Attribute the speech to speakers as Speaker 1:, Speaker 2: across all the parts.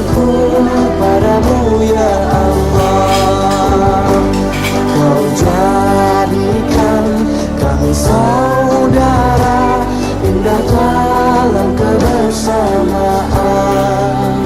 Speaker 1: bersyukur padamu ya Allah. Kau jadikan kami saudara, indah dalam kebersamaan.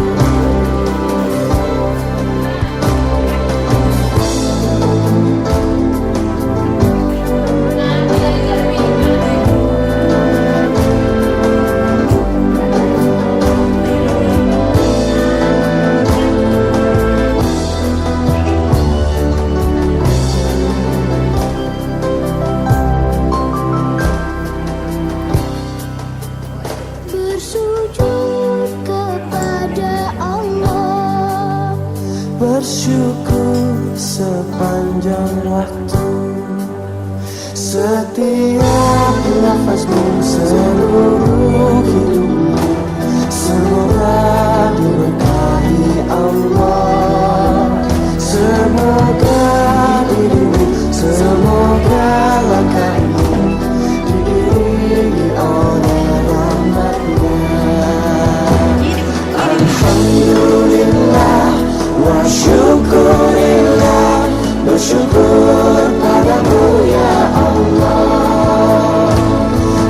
Speaker 1: Bersyukur sepanjang waktu, setiap nafasmu, seluruh hidupmu, semoga diberkahi Allah. Semoga dirimu, semoga langkahmu diiringi oleh rahmatnya. Alhamdulillah wa syukurillah, bersyukur padamu ya Allah.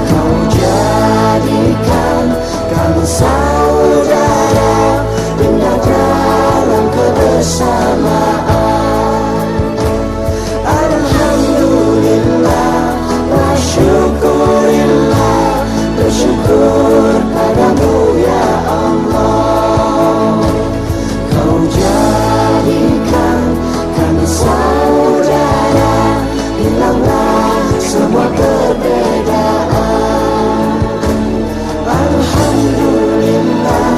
Speaker 1: Kau jadikan kami saudara, indah dalam kebersamaan. Alhamdulillah wa syukurillah, bersyukur padamu ya Allah. Kau jadikan kami saudara, hilanglah semua perbedaan. Alhamdulillah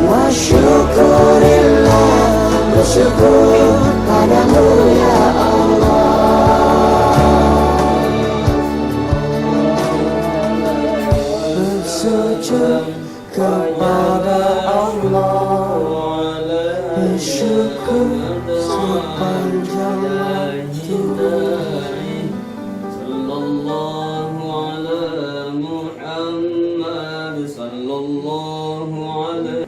Speaker 1: wa syukurillah, bersyukur padamu ya Allah. Bersujud kepada Allah, bersyukur sepanjang waktu.
Speaker 2: Sallallahu ala Muhammad, sallallahu ala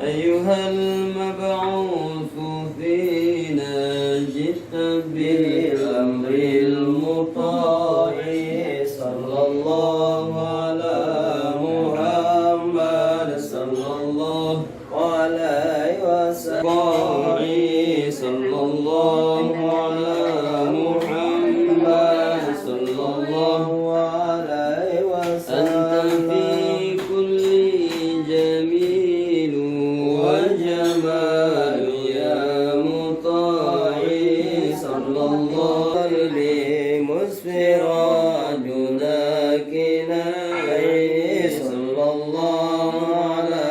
Speaker 2: ayyuhal mab'uthu fina, jita bil amril muta'i. Sallallahu ala Muhammad, sallallahu alaihi wasallam. Sallallahu ala Muhammad, sallallahu alaihi wasallam. Anta fi kulli jamil wa jamal ya muta'i. Sallallahu alaihi musfirajuna kinai. Sallallahu ala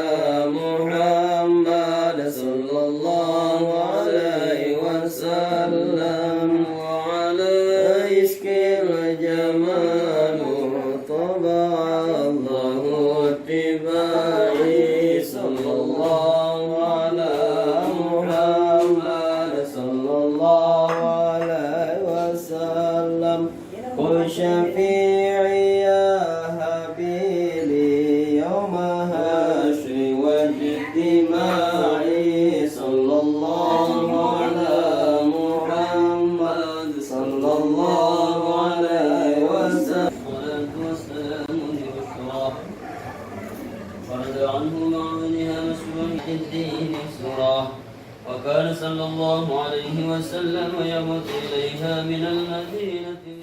Speaker 2: Muhammad, sallallahu alaihi wasallam. Wa ala iskil jamal taba'allahu tibai. Sallallahu ala Muhammad, sallallahu alaihi wasallam. Qul syafi'i ya habili yawma hasyri wajtima'i. Sallallahu ala Muhammad, sallallahu alaihi wasallam. Salatu wassalamu yusra farad anhu ma'aniha mas'ulun ad-din surah. Wa kana sallallahu alaihi wasallam yamut ilayha min al-madinati.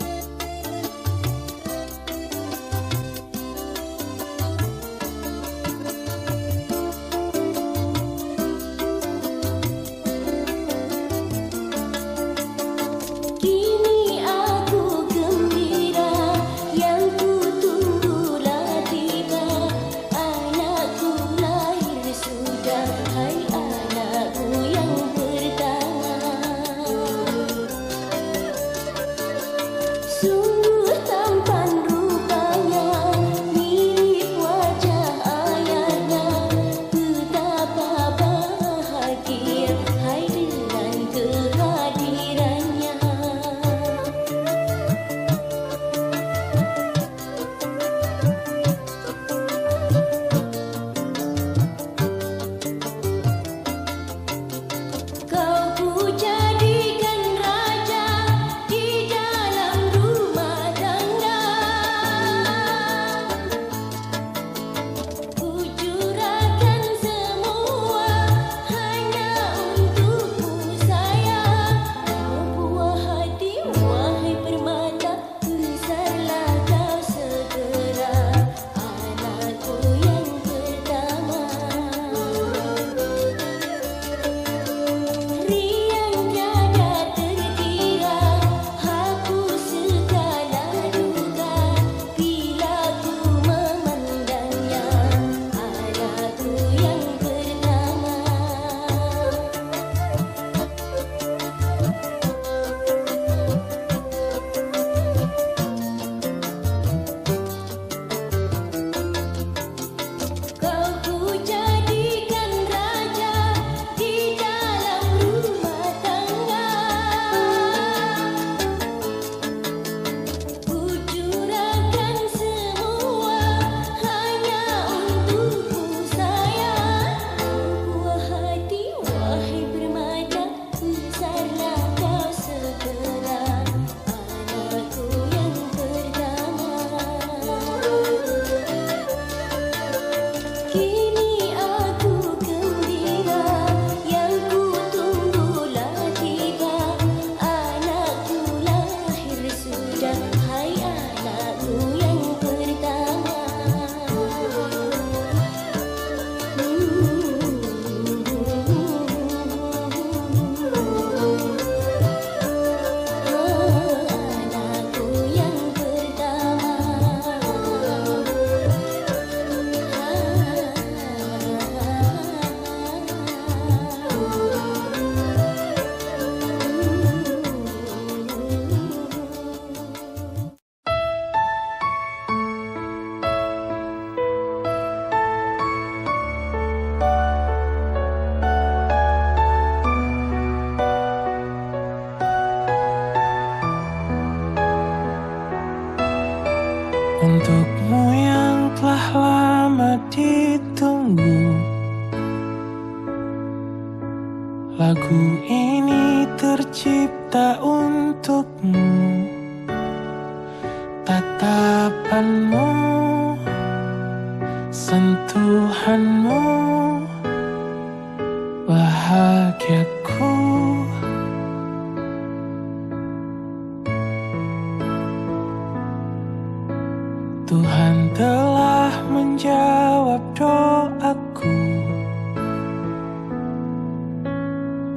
Speaker 1: Lagu ini tercipta untukmu. Tatapanmu, sentuhanmu, bahagiaku. Tuhan telah menjawab doaku.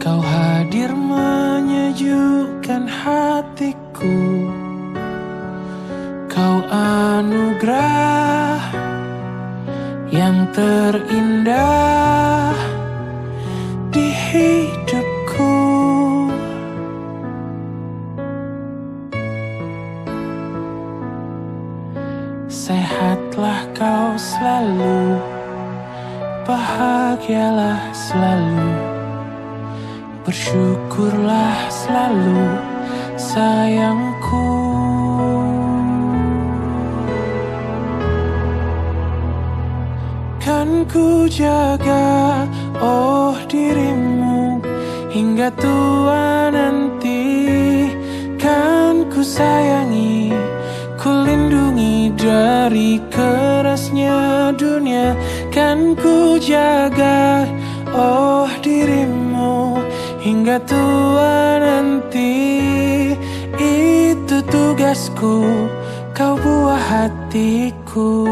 Speaker 1: Kau hadir menyejukkan hatiku. Kau anugerah yang terindah di hidupku. Sehatlah kau selalu, bahagialah selalu, bersyukurlah selalu sayangku. Kan ku jaga oh dirimu hingga tua nanti. Kan ku sayangi, ku lindungi dari kerasnya dunia. Kan ku jaga oh dirimu hingga tua nanti. Itu tugasku, kau buah hatiku.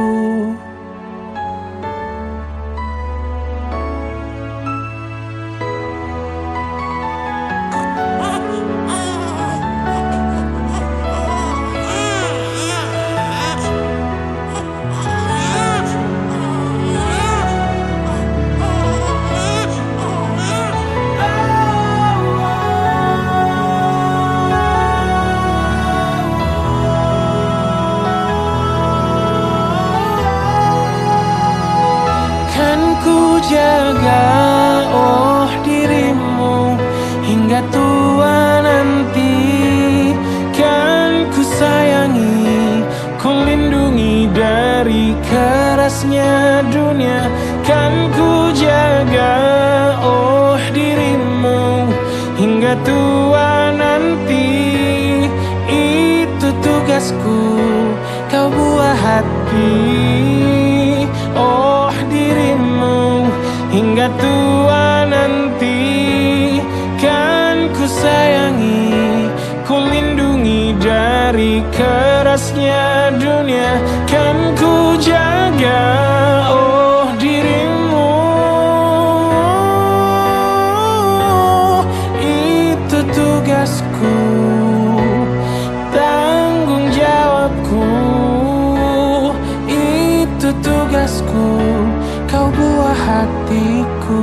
Speaker 1: Jaga oh dirimu hingga tua nanti. Kan ku sayangi, ku lindungi dari kerasnya dunia. Kan ku jaga oh dirimu hingga tua nanti. Itu tugasku, kau buah hati. Oh dirimu hingga tua nanti. Kan ku sayangi, ku lindungi dari kerasnya dunia. Kan ku jaga oh dirimu. Itu tugasku, tanggung jawabku. Itu tugasku, kau buah hatiku.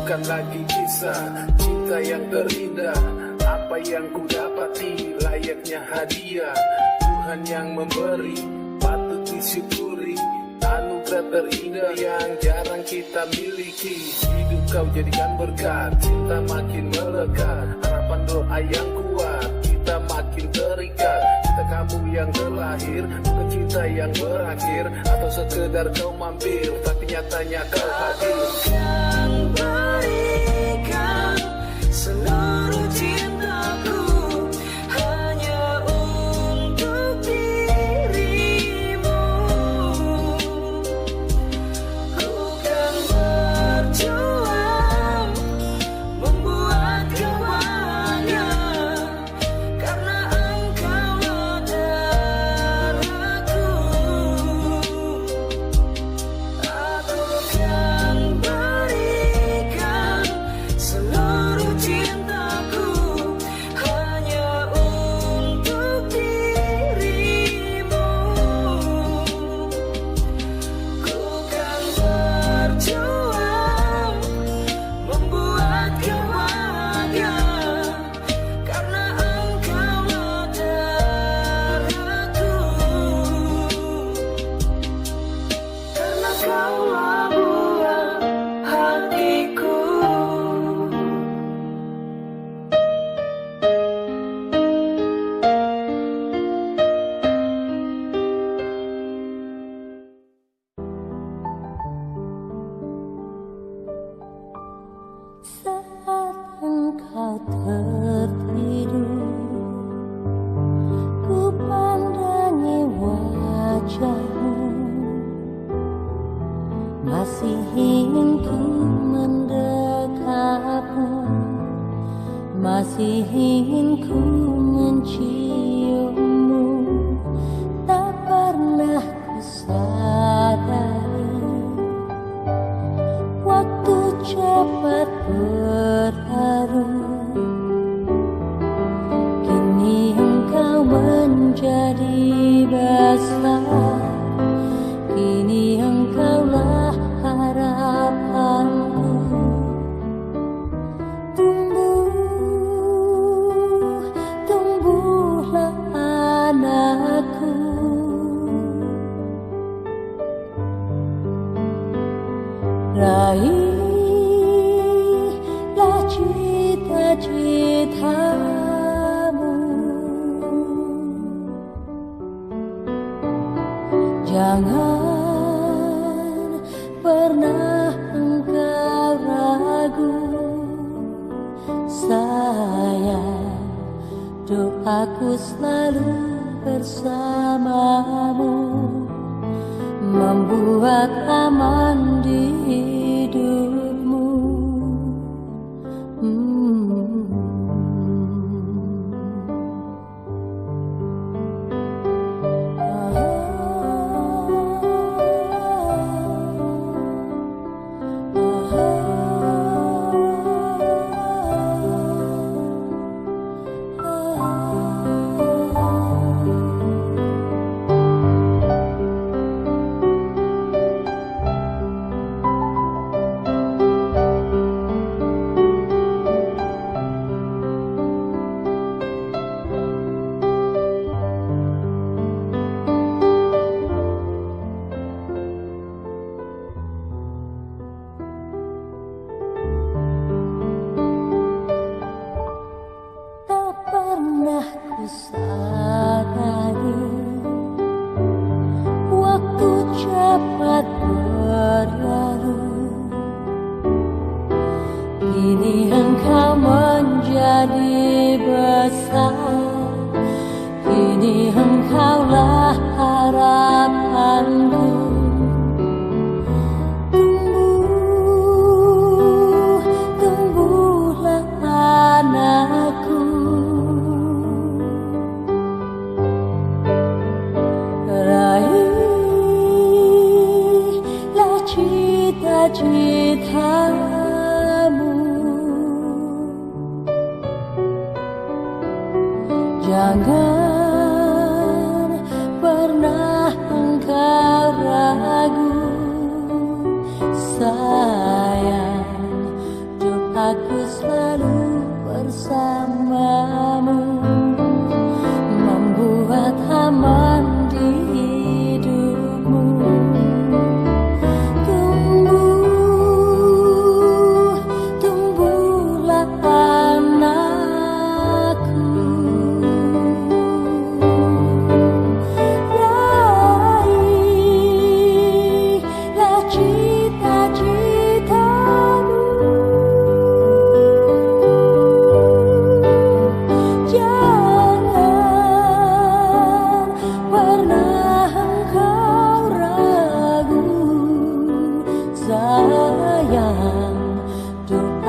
Speaker 3: bukan lagi kisah cinta yang terindah. Apa yang ku dapati layaknya hadiah Tuhan yang memberi, patut disyukuri. Anugerah terindah yang jarang kita miliki. Hidup kau jadikan berkat, cinta makin melekat. Harapan doa yang kuat, kita makin terikat. Cinta kamu yang terlahir, bukan cinta yang berakhir. Atau sekedar kau mampir, tapi nyatanya kau hadir.
Speaker 1: Akan berikan seluruh cintaku hanya untuk dirimu. Ku kan berjuang membuat kau bahagia, karena engkaulah darahku. Aku kan berikan seluruh cintaku hanya untuk dirimu. Ku kan berjuang membuat kau bahagia, karena engkaulah darahku. Karena kaulah buah hatiku.
Speaker 4: Saat engkau tertidur, ku pandangi wajahmu. Masih ingin ku mendekapmu, masih ingin ku menciummu. Tak pernah ku sadari waktu cepat berlalu. Kini engkau menjadi besar, kini engkaulah harapanku. Tumbuhlah anakku. Raihlah cita-citamu. Jangan pernah engkau ragu. Sayang, doaku selalu bersamamu, membuat aman di hidupmu. Sadari waktu cepat berlalu. Kini engkau menjadi besar, kini engkaulah harapanku. Tumbuhlah anakku. Raihlah cita-citamu. Jangan pernah engkau ragu. Sayang,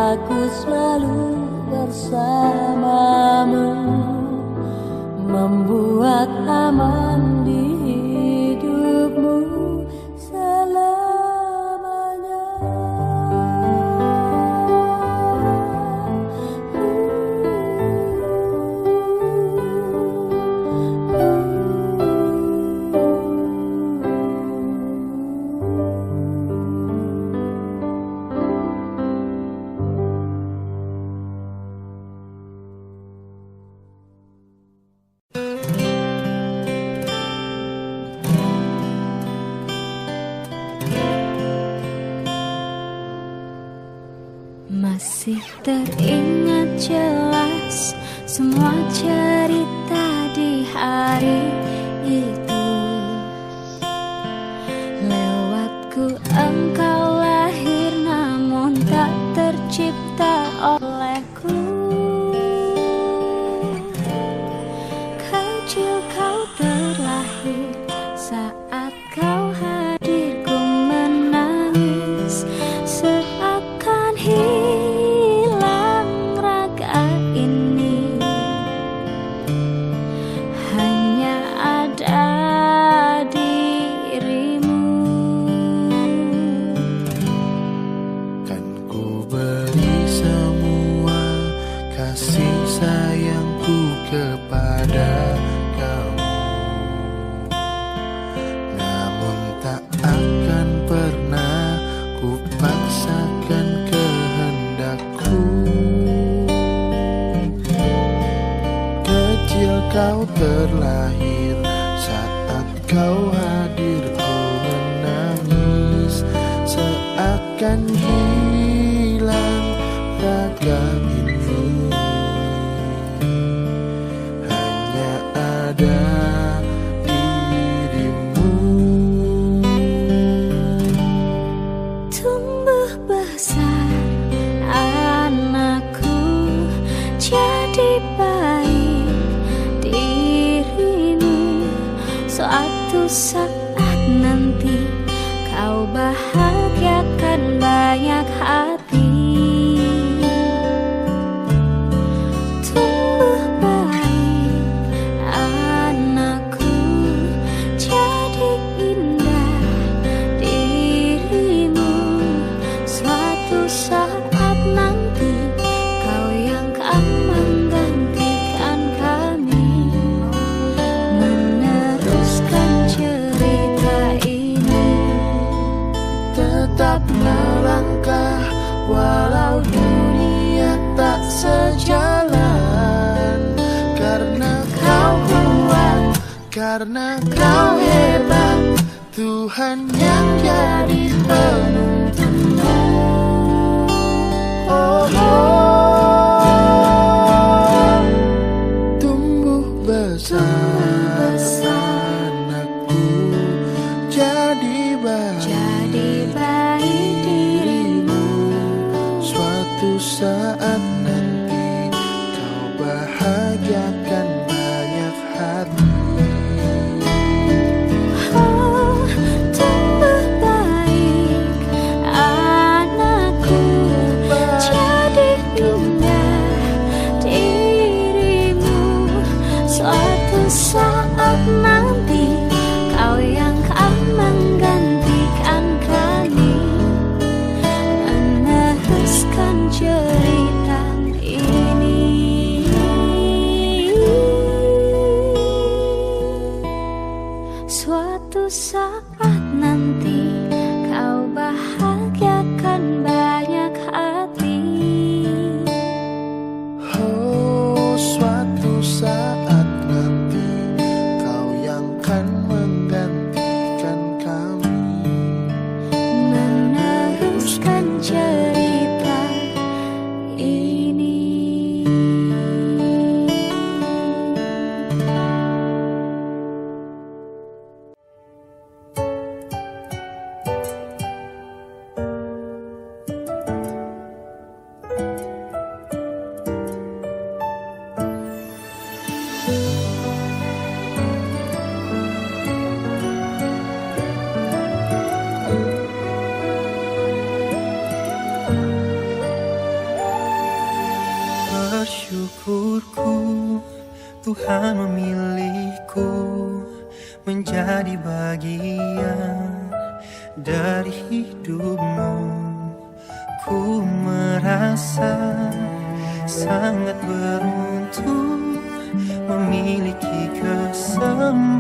Speaker 4: aku selalu bersamamu, membuat aman di hidupmu selamanya.
Speaker 5: Masih teringat jelas semua cerita di hari itu. Lewatku engkau lahir namun tak tercipta olehku. Kecil kau terlahir, saat kau hadir ku menangis, seakan hilang raga ini. Hanya ada dirimu.
Speaker 3: Kan ku beri semua kasih sayangku kepada kamu, namun tak akan pernah ku paksakan kehendakku. Kecil kau terlahir, saat kau hadir ku menangis, seakan hilang raga ini. Hanya ada dirimu.
Speaker 5: Tumbuh besar anakku, jadi baik dirimu. Suatu saat nanti kau bahagiakan banyak hati. Tumbuh baik anakku, jadi indah dirimu. Suatu saat nanti kau yang akan menggantikan kami, meneruskan cerita ini.
Speaker 3: Tetap melangkah walau dunia tak sejalan, karena kau kuat, karena kau hebat, Tuhan yang jadi penuntunmu. Oh, oh. Tumbuh besar anakku, jadi
Speaker 5: baik dirimu.
Speaker 3: suatu saat nanti kau bahagiakan banyak hati.
Speaker 5: Oh, tumbuh baik anakku, jadi indah dirimu. Suatu saat nanti kau yang akan menggantikan kami, meneruskan cerita
Speaker 6: hidupmu. Ku merasa sangat beruntung memiliki kesempatan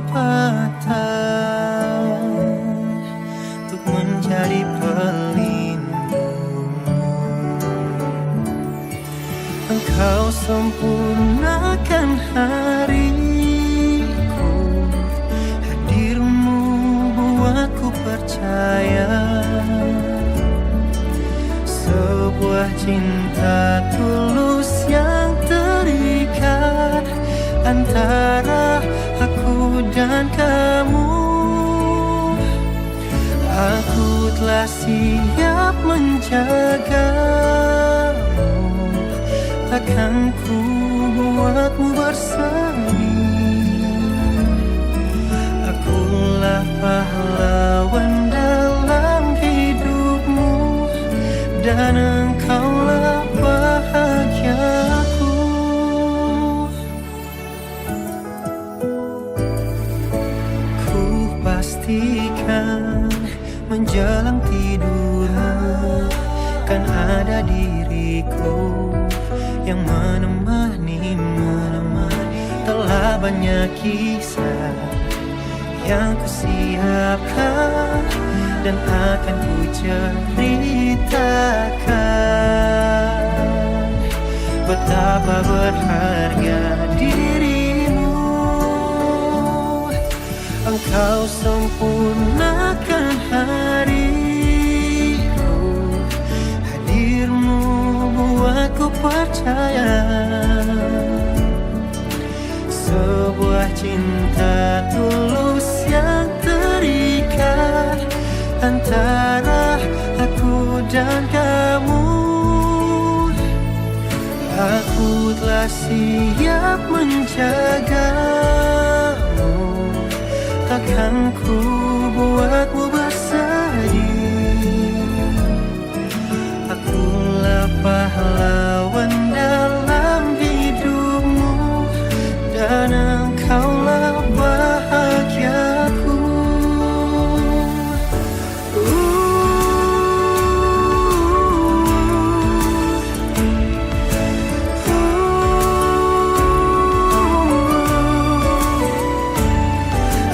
Speaker 6: untuk menjadi pelindungmu. Engkau sempurnakan hariku, hadirmu buatku percaya sebuah cinta tulus yang terikat antara aku dan kamu. Aku telah siap menjagamu, takkan ku buatmu bersedih. Akulah pahlawan dalam hidupmu, dan engkaulah bahagiaku. Ku pastikan menjelang tidurmu kan ada diriku yang menemani. Telah banyak kisah yang kusiapkan dan akan ku ceritakan betapa berharga dirimu. Engkau sempurnakan hariku, hadirmu buatku percaya sebuah cinta tulus yang terikat antara aku dan kamu. Aku telah siap menjagamu, takkan ku buatmu bersedih. Akulah pahlawan dalam hidupmu, dan engkaulah bahagiaku.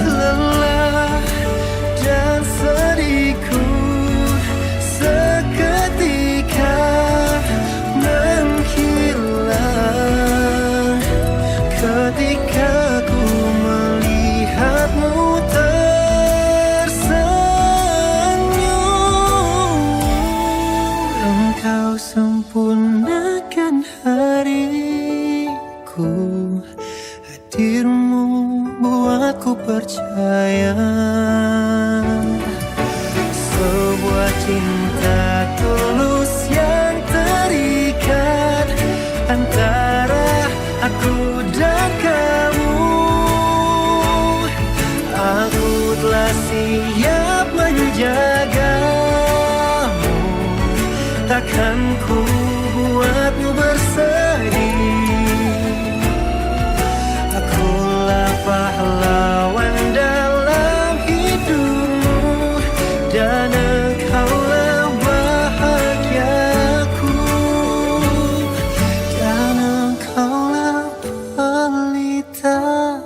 Speaker 6: Lelah dan sedihku seketika menghilang ketika ku melihatmu tersenyum. Engkau sempurnakan hariku, hadirmu buatku percaya sebuah cinta tulus yang terikat antara aku dan kamu. Aku telah siap menjagamu, takkan ku buatmu bersedih. Akulah pahlawan dalam hidupmu, dan engkaulah bahagiaku, dan engkaulah pelitaku.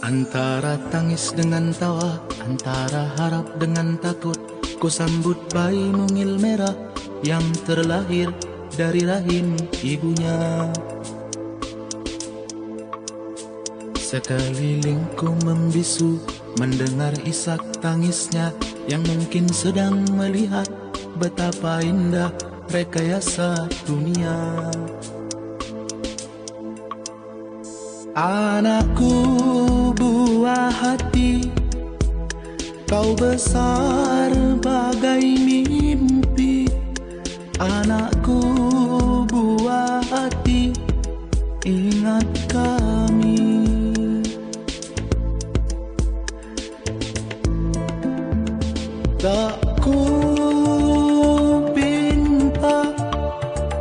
Speaker 7: Antara tangis dengan tawa, antara harap dengan takut, ku sambut bayi mungil merah yang terlahir dari rahim ibunya. Sekelilingku membisu, mendengar isak tangisnya, yang mungkin sedang melihat betapa indah rekayasa dunia. Anakku buah hati, kau besar bagai mimpi. Anakku buah hati, ingat kami. Tak ku pinta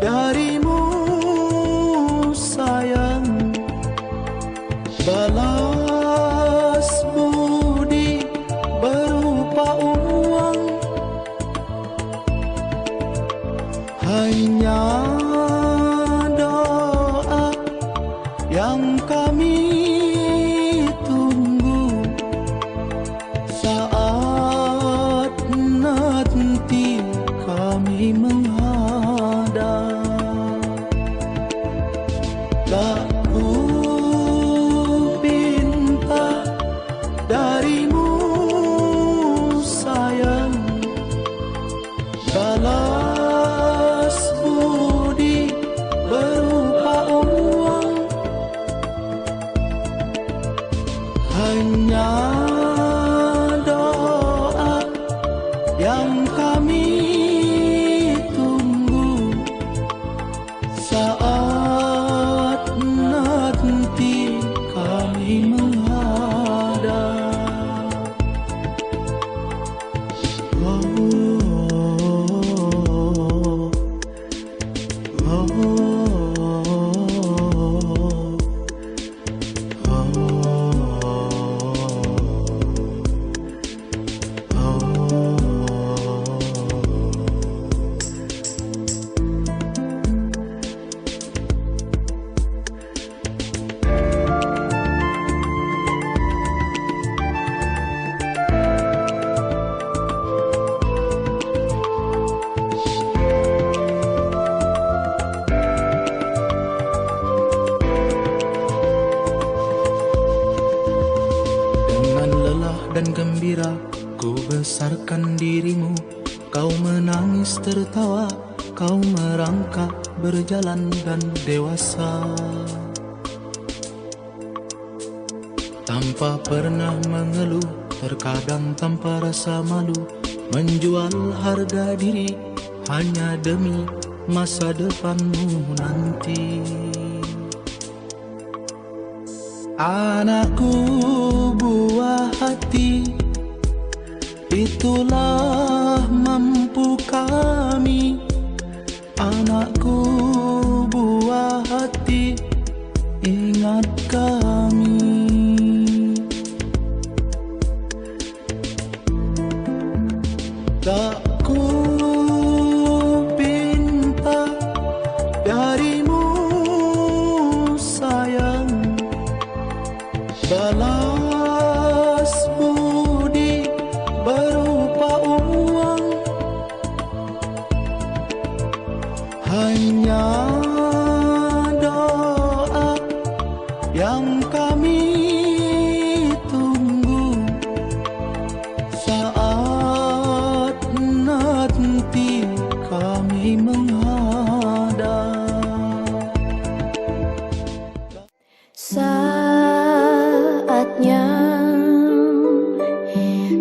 Speaker 7: darimu sayang, balas budi berupa uang. Hanya doa yang kami tunggu saat nanti kami menghadap. Tak ku pinta darimu sayang, balas budi berupa uang. Hanya doa yang kami tunggu saat nanti kami menghadap. Oh, oh, dengan lelah dan gembira ku besarkan dirimu. Kau menangis tertawa, kau merangkak berjalan dan dewasa. Tanpa pernah mengeluh, terkadang tanpa rasa malu, menjual harga diri hanya demi masa depanmu nanti. Anakku buah hati, itulah mampu kami. Anakku buah hati, ingat kami. Tak ku pinta darimu sayang, balas budi berupa uang. Hanya doa yang kami tunggu saat nanti kami menghadap.
Speaker 5: Saatnya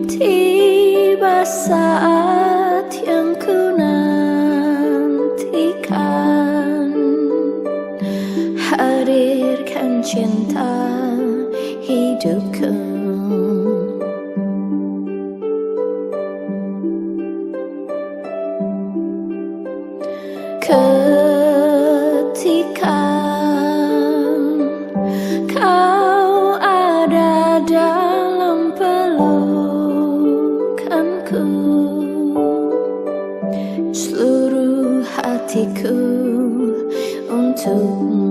Speaker 5: tiba, saat yang ku nantikan, hadirkan cinta hidupku. Ketika kau ada dalam pelukanku, seluruh hatiku untukmu.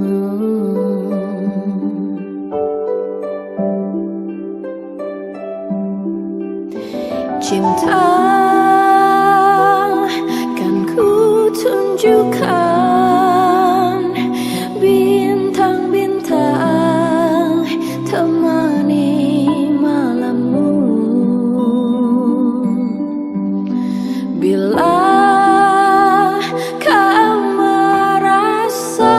Speaker 5: Cinta kan ku tunjukkan, bintang-bintang temani malammu. Bila kau merasa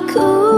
Speaker 5: aku